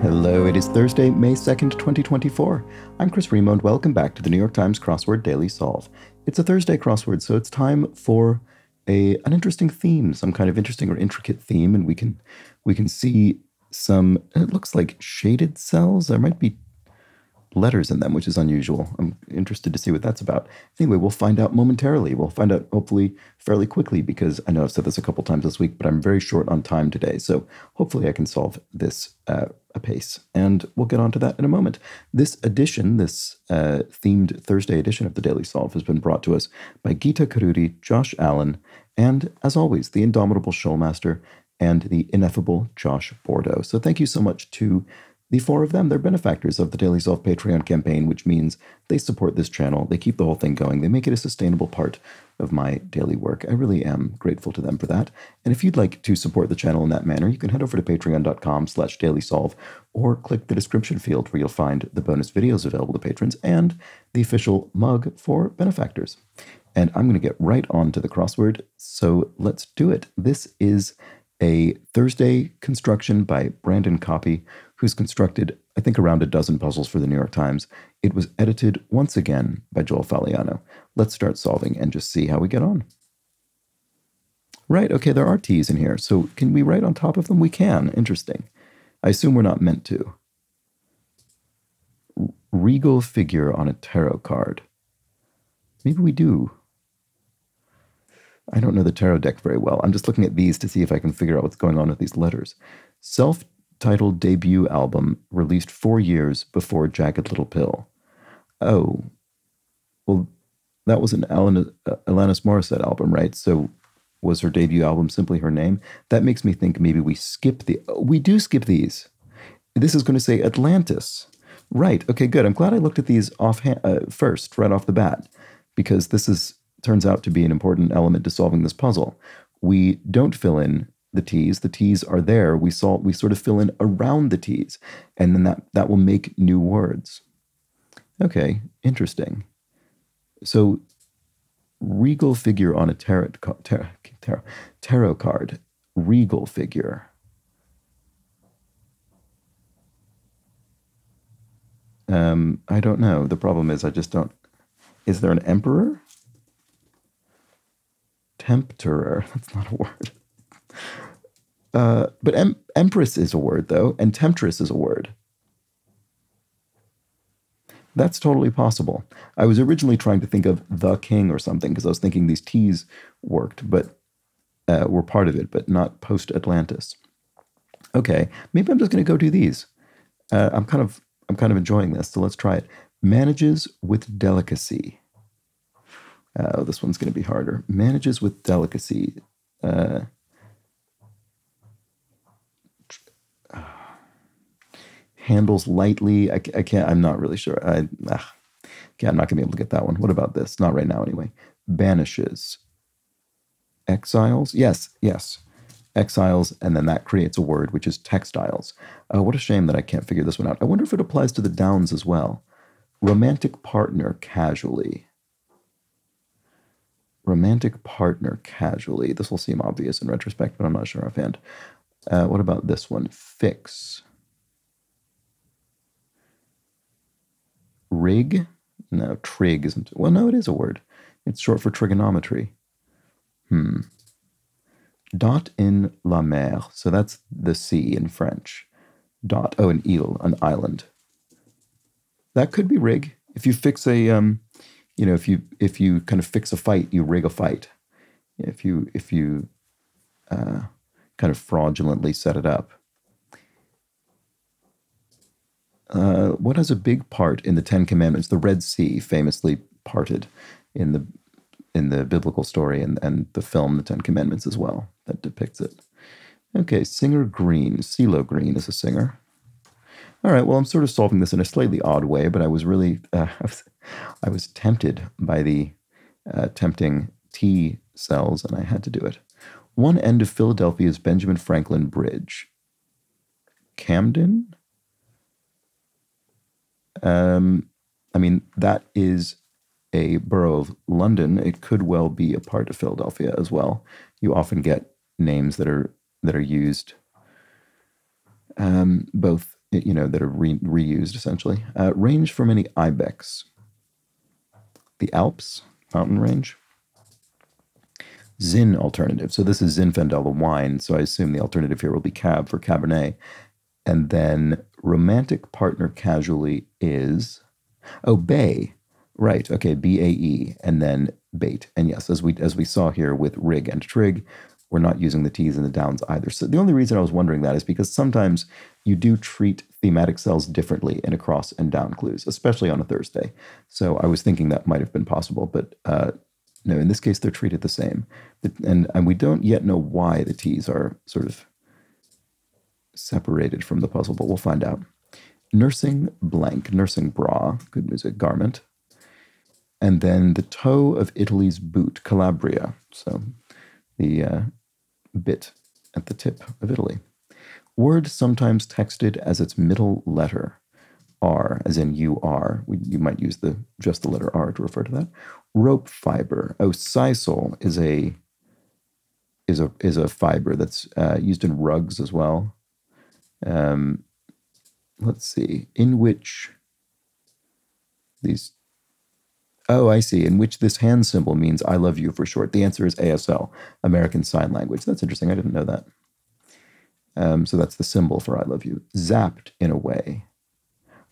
Hello, it is Thursday, May 2nd, 2024. I'm Chris Remo, and welcome back to the New York Times Crossword Daily Solve. It's a Thursday crossword, so it's time for an interesting theme, some kind of interesting or intricate theme, and we can see some, it looks like shaded cells. There might be letters in them, which is unusual. I'm interested to see what that's about. Anyway, we'll find out momentarily. We'll find out hopefully fairly quickly, because I know I've said this a couple times this week, but I'm very short on time today. So hopefully I can solve this apace, and we'll get on to that in a moment. This edition, this themed Thursday edition of the Daily Solve, has been brought to us by Geeta Karuri, Josh Allen, and as always, the indomitable Shoalmaster and the ineffable Josh Bordeaux. So thank you so much to the four of them. They're benefactors of the Daily Solve Patreon campaign, which means they support this channel. They keep the whole thing going. They make it a sustainable part of my daily work. I really am grateful to them for that. And if you'd like to support the channel in that manner, you can head over to patreon.com/dailysolve or click the description field where you'll find the bonus videos available to patrons and the official mug for benefactors. And I'm going to get right on to the crossword, so let's do it. This is a Thursday construction by Brandon Copy, who's constructed, I think, around a dozen puzzles for the New York Times. It was edited once again by Joel Faliano. Let's start solving and just see how we get on. Right, okay, there are T's in here. So can we write on top of them? We can. Interesting. I assume we're not meant to. Regal figure on a tarot card. Maybe we do. I don't know the tarot deck very well. I'm just looking at these to see if I can figure out what's going on with these letters. Self-titled debut album released 4 years before Jagged Little Pill. Oh, well, that was an Alanis Morissette album, right? So was her debut album simply her name? That makes me think maybe we skip we do skip these. This is going to say Atlantis. Right, okay, good. I'm glad I looked at these first, right off the bat, because this turns out to be an important element to solving this puzzle. We don't fill in the T's. The T's are there. We sort of fill in around the T's, and then that will make new words. Okay, interesting. So, regal figure on a tarot card. Regal figure. I don't know. The problem is I just don't. Is there an emperor? Tempterer. That's not a word. But empress is a word, though, and temptress is a word. That's totally possible. I was originally trying to think of the king or something, because I was thinking these T's worked, but were part of it, but not post-Atlantis. Okay, maybe I'm just going to go do these. I'm kind of enjoying this, so let's try it. Manages with delicacy. This one's going to be harder. Manages with delicacy. Handles lightly. I can't. I'm not really sure. I'm not going to be able to get that one. What about this? Not right now, anyway. Banishes. Exiles. Yes. Exiles, and then that creates a word, which is textiles. What a shame that I can't figure this one out. I wonder if it applies to the Downs as well. Romantic partner casually. Romantic partner casually. This will seem obvious in retrospect, but I'm not sure offhand. What about this one? Fix. Rig? No, trig isn't. Well, no, it is a word. It's short for trigonometry. Dot in la mer. So that's the sea in French. Dot. Oh, an île, an island. That could be rig. If you fix a if you kind of fix a fight, you rig a fight. If you kind of fraudulently set it up. What has a big part in the Ten Commandments? The Red Sea famously parted in the biblical story and the film The Ten Commandments as well that depicts it. Okay, singer Green. CeeLo Green is a singer. All right, well, I'm sort of solving this in a slightly odd way, but I was really I was tempted by the tempting T cells, and I had to do it. One end of Philadelphia's Benjamin Franklin Bridge. Camden? I mean, that is a borough of London. It could well be a part of Philadelphia as well. You often get names that are used both that are reused essentially. Range for many ibex. The Alps, mountain range. Zin alternative. So this is Zinfandel, the wine. So I assume the alternative here will be Cab for Cabernet. And then romantic partner casually is, Bay. Right. Okay. BAE. And then bait. And yes, as we saw here with rig and trig, we're not using the T's and the downs either. So the only reason I was wondering that is because sometimes you do treat thematic cells differently in across and down clues, especially on a Thursday. So I was thinking that might have been possible, but no, in this case, they're treated the same. And we don't yet know why the T's are sort of separated from the puzzle, but we'll find out. Nursing blank, nursing bra, good music, garment. And then the toe of Italy's boot, Calabria. So the bit at the tip of Italy. Word sometimes texted as its middle letter, R, as in UR. You might use just the letter R to refer to that. Rope fiber. Oh, sisal is a fiber that's used in rugs as well. Let's see. In which these. Oh, I see. In which this hand symbol means I love you for short. The answer is ASL, American Sign Language. That's interesting. I didn't know that. So that's the symbol for I love you. Zapped in a way.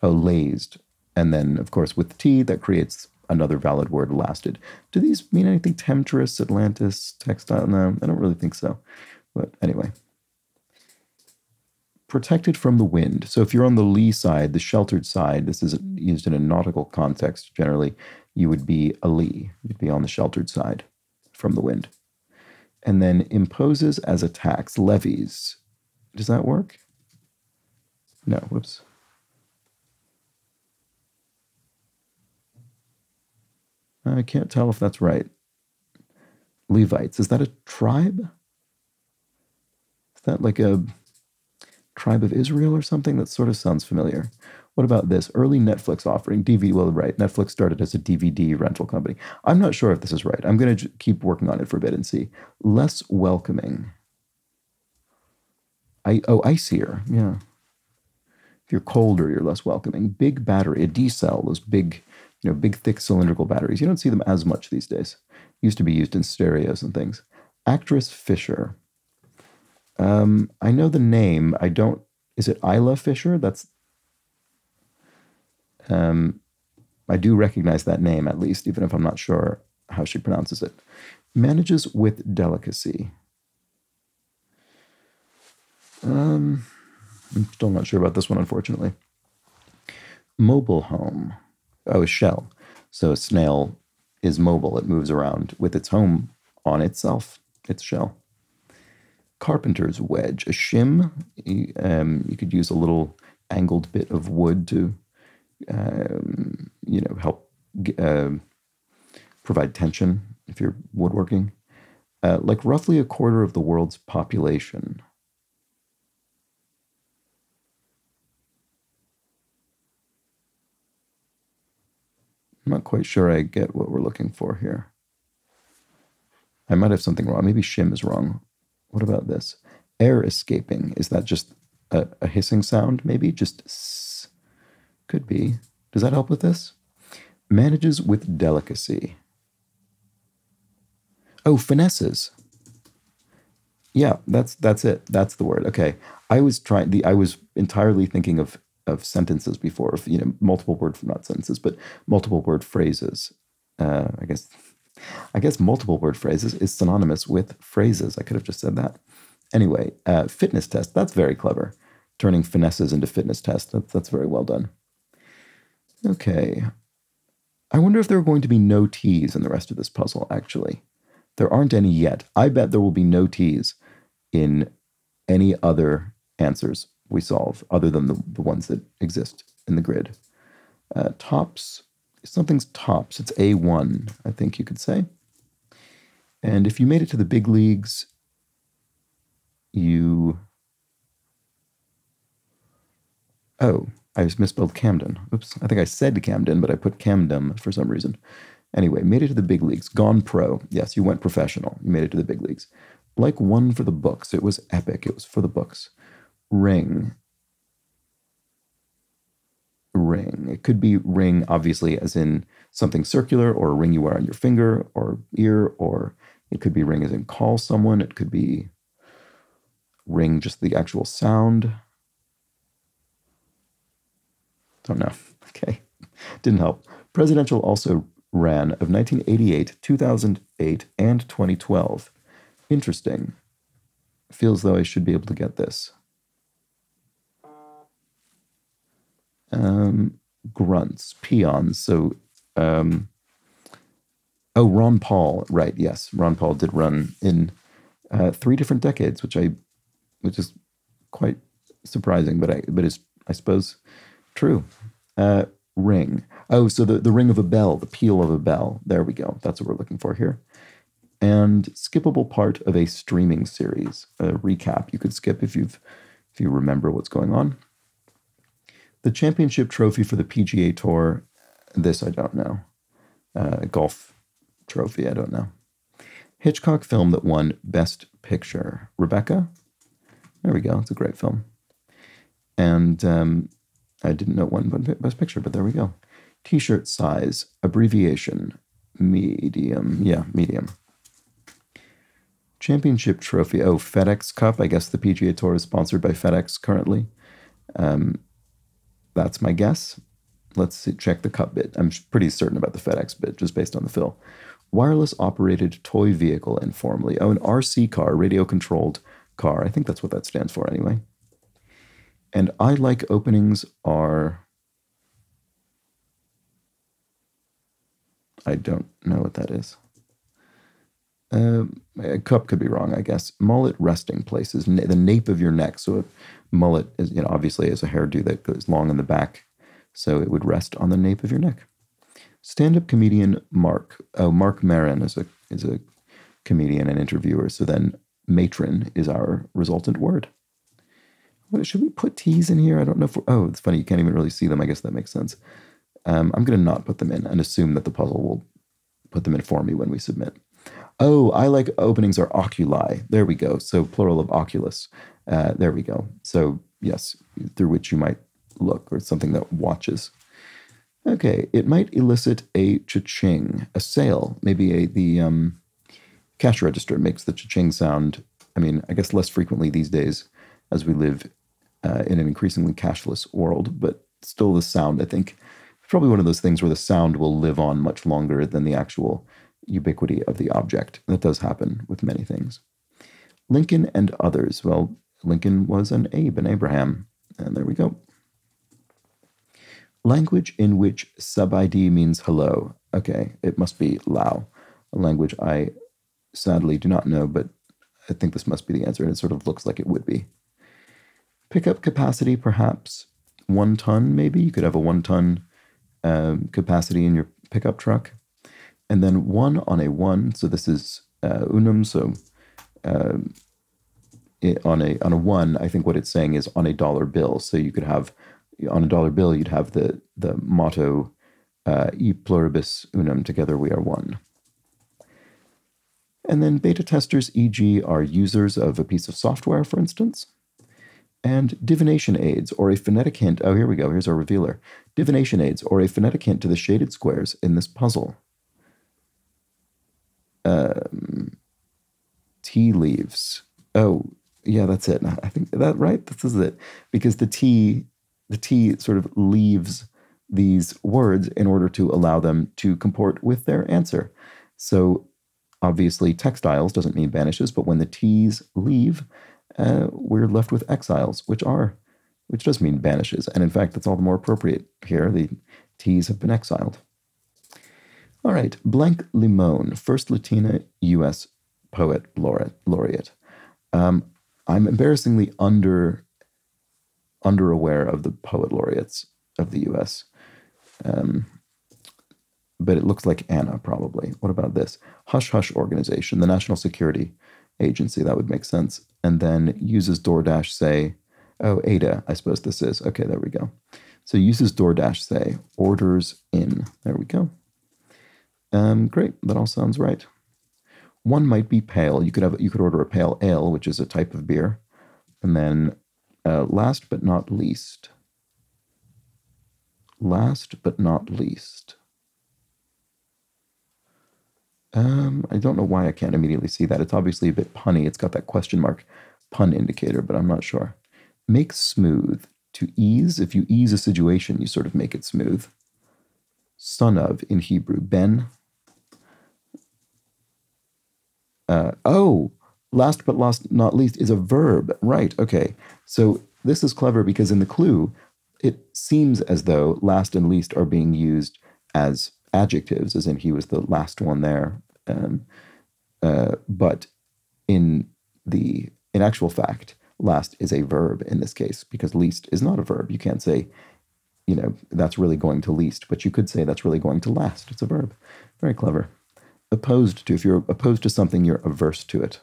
Oh, lazed. And then, of course, with T, that creates another valid word, lasted. Do these mean anything? Temptress, Atlantis, textile? No, I don't really think so. But anyway. Protected from the wind. So if you're on the lee side, the sheltered side, this is used in a nautical context generally, you would be a lee. You'd be on the sheltered side from the wind. And then imposes as a tax, levies. Does that work? No, whoops. I can't tell if that's right. Levites, is that a tribe? Is that like a tribe of Israel or something? That sort of sounds familiar. What about this? Early Netflix offering, DVD, well, right. Netflix started as a DVD rental company. I'm not sure if this is right. I'm going to keep working on it for a bit and see. Less welcoming. Icier, yeah. If you're colder, you're less welcoming. Big battery, a D-cell, those big, big, thick cylindrical batteries. You don't see them as much these days. Used to be used in stereos and things. Actress Fisher. I know the name. I don't. Is it Isla Fisher? That's. I do recognize that name at least, even if I'm not sure how she pronounces it. Manages with delicacy. I'm still not sure about this one, unfortunately. Mobile home. Oh, a shell. So a snail is mobile. It moves around with its home on itself, its shell. Carpenter's wedge. A shim. You could use a little angled bit of wood to, help provide tension if you're woodworking. Like roughly a quarter of the world's population. I'm not quite sure I get what we're looking for here. I might have something wrong. Maybe shim is wrong. What about this? Air escaping. Is that just a hissing sound? Maybe just s. Could be. Does that help with this? Manages with delicacy. Oh, finesses. Yeah, that's it. That's the word. Okay. I was entirely thinking of sentences before, of multiple word, not sentences, but multiple word phrases. I guess multiple word phrases is synonymous with phrases. I could have just said that. Anyway, fitness test. That's very clever. Turning finesses into fitness test. That's very well done. Okay. I wonder if there are going to be no T's in the rest of this puzzle, actually. There aren't any yet. I bet there will be no T's in any other answers we solve, other than the ones that exist in the grid. Tops. Something's tops. It's A1, I think you could say. And if you made it to the big leagues, I just misspelled Camden. Oops, I think I said Camden, but I put Camden for some reason. Anyway, made it to the big leagues. Gone pro. Yes, you went professional. You made it to the big leagues. Like one for the books. It was epic. It was for the books. Ring. ring. It could be ring, obviously, as in something circular, or a ring you wear on your finger or ear, or it could be ring as in call someone. It could be ring, just the actual sound. Don't know. Okay. Didn't help. Presidential also ran of 1988, 2008, and 2012. Interesting. Feels though I should be able to get this. Grunts, peons. So, oh, Ron Paul. Right. Yes. Ron Paul did run in 3 different decades, which is quite surprising, but is, I suppose, true. Ring. Oh, so the ring of a bell, the peal of a bell. There we go. That's what we're looking for here. And skippable part of a streaming series. A recap you could skip if you remember what's going on. The championship trophy for the PGA Tour. This I don't know. Golf trophy, I don't know. Hitchcock film that won Best Picture. Rebecca? There we go. It's a great film. And I didn't know one Best Picture, but there we go. T-shirt size. Abbreviation. Medium. Yeah, medium. Championship trophy. Oh, FedEx Cup. I guess the PGA Tour is sponsored by FedEx currently. That's my guess. Let's see, check the cup bit. I'm pretty certain about the FedEx bit, just based on the fill. Wireless operated toy vehicle informally. Oh, an RC car, radio controlled car. I think that's what that stands for anyway. And I like openings are... I don't know what that is. A cup could be wrong, I guess. Mullet resting places, the nape of your neck. So a mullet is, obviously is a hairdo that goes long in the back, so it would rest on the nape of your neck. Stand-up comedian Mark Maron is a comedian and interviewer. So then matron is our resultant word. Should we put T's in here? I don't know if oh, it's funny, you can't even really see them. I guess that makes sense. I'm going to not put them in and assume that the puzzle will put them in for me when we submit. Oh, I like openings are oculi. There we go. So plural of oculus. There we go. So yes, through which you might look, or something that watches. Okay, it might elicit a cha-ching, a sale. Maybe the cash register makes the cha-ching sound. I mean, I guess less frequently these days as we live in an increasingly cashless world, but still the sound, I think, probably one of those things where the sound will live on much longer than the actual ubiquity of the object. That does happen with many things. Lincoln and others. Well, Lincoln was an Abe, an Abraham. And there we go. Language in which sub-ID means hello. Okay, it must be Lao, a language I sadly do not know, but I think this must be the answer, and it sort of looks like it would be. Pickup capacity, perhaps 1 ton, maybe. You could have a 1 ton capacity in your pickup truck. And then 1 on a 1, so this is unum, so on a 1, I think what it's saying is on a dollar bill. So you could have, on a dollar bill, you'd have the motto, e pluribus unum, together we are one. And then beta testers, e.g., are users of a piece of software, for instance. And divination aids, or a phonetic hint. Oh, here we go. Here's our revealer. Divination aids, or a phonetic hint to the shaded squares in this puzzle. Tea leaves. Oh, yeah, that's it. I think that right. This is it, because the tea sort of leaves these words in order to allow them to comport with their answer. So obviously, textiles doesn't mean banishes, but when the T's leave, we're left with exiles, which does mean banishes. And in fact, that's all the more appropriate here. The T's have been exiled. All right, Blank Limon, first Latina U.S. poet laureate. I'm embarrassingly under aware of the poet laureates of the U.S., but it looks like Anna, probably. What about this? Hush Hush Organization, the National Security Agency. That would make sense. And then uses DoorDash say, oh, Ada, I suppose this is. Okay, there we go. So uses DoorDash say, orders in. There we go. Great, that all sounds right. One might be pale. You could order a pale ale, which is a type of beer. And then last but not least, last but not least. I don't know why I can't immediately see that. It's obviously a bit punny. It's got that question mark pun indicator, but I'm not sure. Make smooth. To ease, if you ease a situation, you sort of make it smooth. Son of in Hebrew, ben. Last but not least is a verb. Right, okay. So this is clever because in the clue, it seems as though last and least are being used as adjectives, as in he was the last one there. But in actual fact, last is a verb in this case, because least is not a verb. You can't say, that's really going to least, but you could say that's really going to last. It's a verb. Very clever. Opposed to, if you're opposed to something, you're averse to it.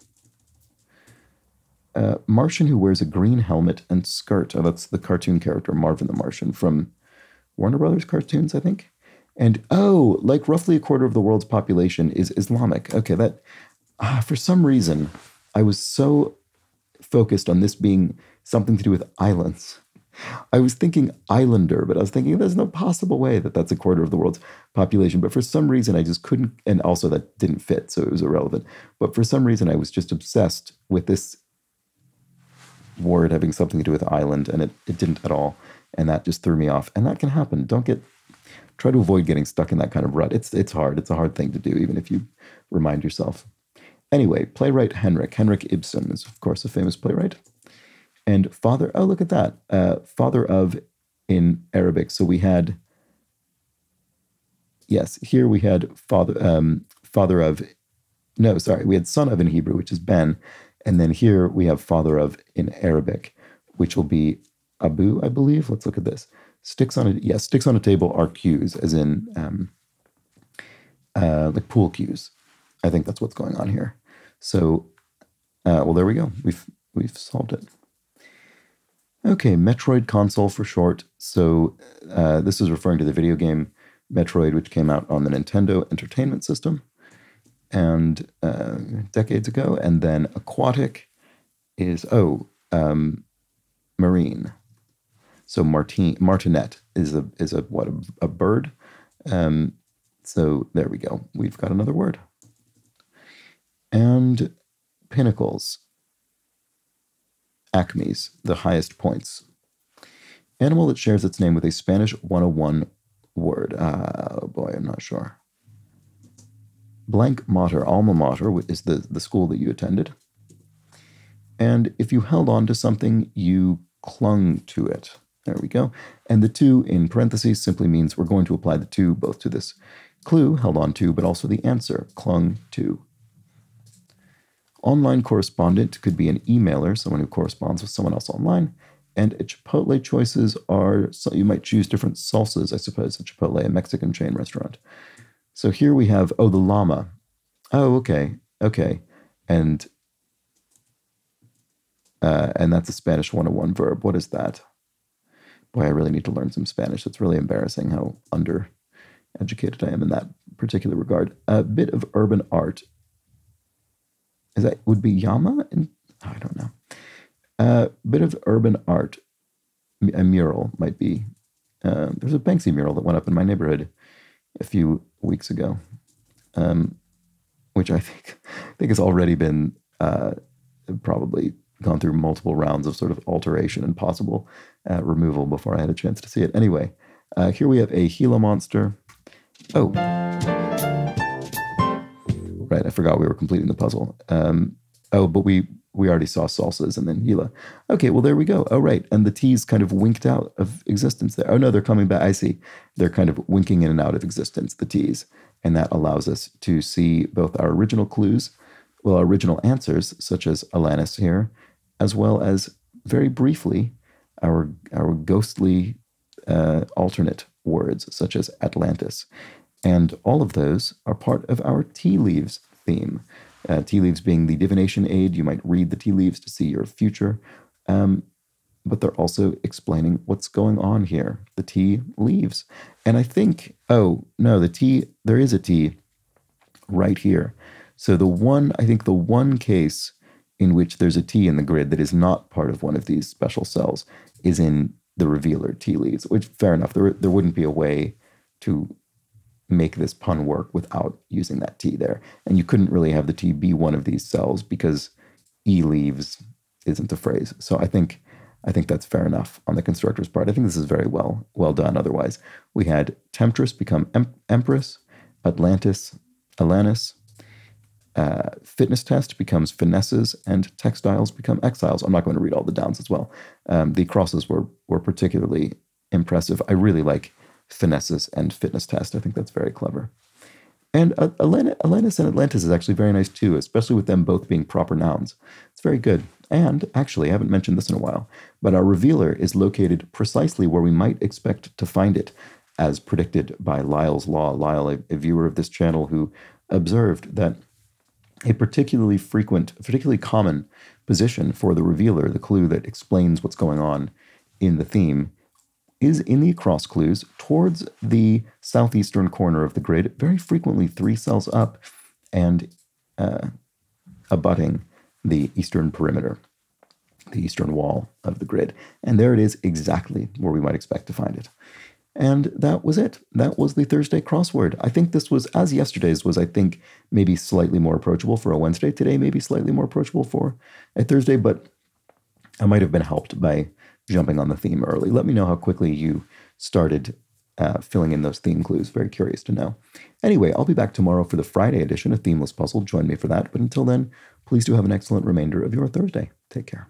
Martian who wears a green helmet and skirt. Oh, that's the cartoon character, Marvin the Martian, from Warner Brothers cartoons, I think. And, like roughly a quarter of the world's population is Islamic. Okay, that, for some reason, I was so focused on this being something to do with islands. I was thinking islander, but I was thinking there's no possible way that that's a quarter of the world's population. But for some reason, I just couldn't, and also that didn't fit, so it was irrelevant. But for some reason, I was just obsessed with this word having something to do with island, and it didn't at all. And that just threw me off. And that can happen. Try to avoid getting stuck in that kind of rut. It's hard. It's a hard thing to do, even if you remind yourself. Anyway, playwright Henrik Ibsen is, of course, a famous playwright. And father, look at that. Father of in Arabic. So we had, yes, here we had father of, no, sorry, we had son of in Hebrew, which is Ben. And then here we have father of in Arabic, which will be Abu, I believe. Let's look at this. Sticks on a table are cues, as in like pool cues. I think that's what's going on here. So, well, there we go. We've solved it. Okay, Metroid Console for short. So this is referring to the video game Metroid, which came out on the Nintendo Entertainment System and decades ago. And then aquatic is marine. So martinet is a bird. So there we go. We've got another word. And pinnacles. Acmes, the highest points. Animal that shares its name with a Spanish 101 word. Oh boy, I'm not sure. Blank mater, alma mater, is the school that you attended. And if you held on to something, you clung to it. There we go. And the to in parentheses simply means we're going to apply the to both to this clue, held on to, but also the answer, clung to. Online correspondent could be an emailer, someone who corresponds with someone else online. And Chipotle choices are, so you might choose different salsas, I suppose, at Chipotle, a Mexican chain restaurant. So here we have, the llama. Oh, okay. And that's a Spanish 101 verb. What is that? Boy, I really need to learn some Spanish. It's really embarrassing how undereducated I am in that particular regard. A bit of urban art. Would be Yama? I don't know. A bit of urban art. A mural might be. There's a Banksy mural that went up in my neighborhood a few weeks ago, which I think has already been probably gone through multiple rounds of sort of alteration and possible removal before I had a chance to see it. Anyway, here we have a Gila monster. Oh. Right, I forgot we were completing the puzzle. But we already saw salsas and then Gila. Okay, well, there we go. Oh, right, and the T's kind of winked out of existence there. Oh, no, they're coming back. I see. They're kind of winking in and out of existence, the T's. And that allows us to see both our original clues, our original answers, such as Alanis here, as well as, very briefly, our ghostly alternate words, such as Atlantis. And all of those are part of our tea leaves theme. Tea leaves being the divination aid. You might read the tea leaves to see your future. But they're also explaining what's going on here. The tea leaves. And I think, there is a tea right here. So the one case in which there's a T in the grid that is not part of one of these special cells is in the revealer tea leaves, which fair enough. There wouldn't be a way to make this pun work without using that T there. And you couldn't really have the T be one of these cells because E leaves isn't a phrase. So I think that's fair enough on the constructor's part. I think this is very well done. Otherwise, we had temptress become empress, Atlantis, Alanis, fitness test becomes finesses, and textiles become exiles. I'm not going to read all the downs as well. The crosses were particularly impressive. I really like finesses and fitness test. I think that's very clever. And Alanis and Atlantis is actually very nice too, especially with them both being proper nouns. It's very good. And actually, I haven't mentioned this in a while, but our revealer is located precisely where we might expect to find it, as predicted by Lyell's Law. Lyell, a viewer of this channel, who observed that a particularly common position for the revealer, the clue that explains what's going on in the theme, is in the across clues towards the southeastern corner of the grid, very frequently 3 cells up and abutting the eastern perimeter, the eastern wall of the grid. And there it is, exactly where we might expect to find it. And that was it. That was the Thursday crossword. I think this was, as yesterday's was, I think, maybe slightly more approachable for a Wednesday. Today, maybe slightly more approachable for a Thursday, but I might have been helped by jumping on the theme early. Let me know how quickly you started filling in those theme clues. Very curious to know. Anyway, I'll be back tomorrow for the Friday edition of Themeless Puzzle. Join me for that. But until then, please do have an excellent remainder of your Thursday. Take care.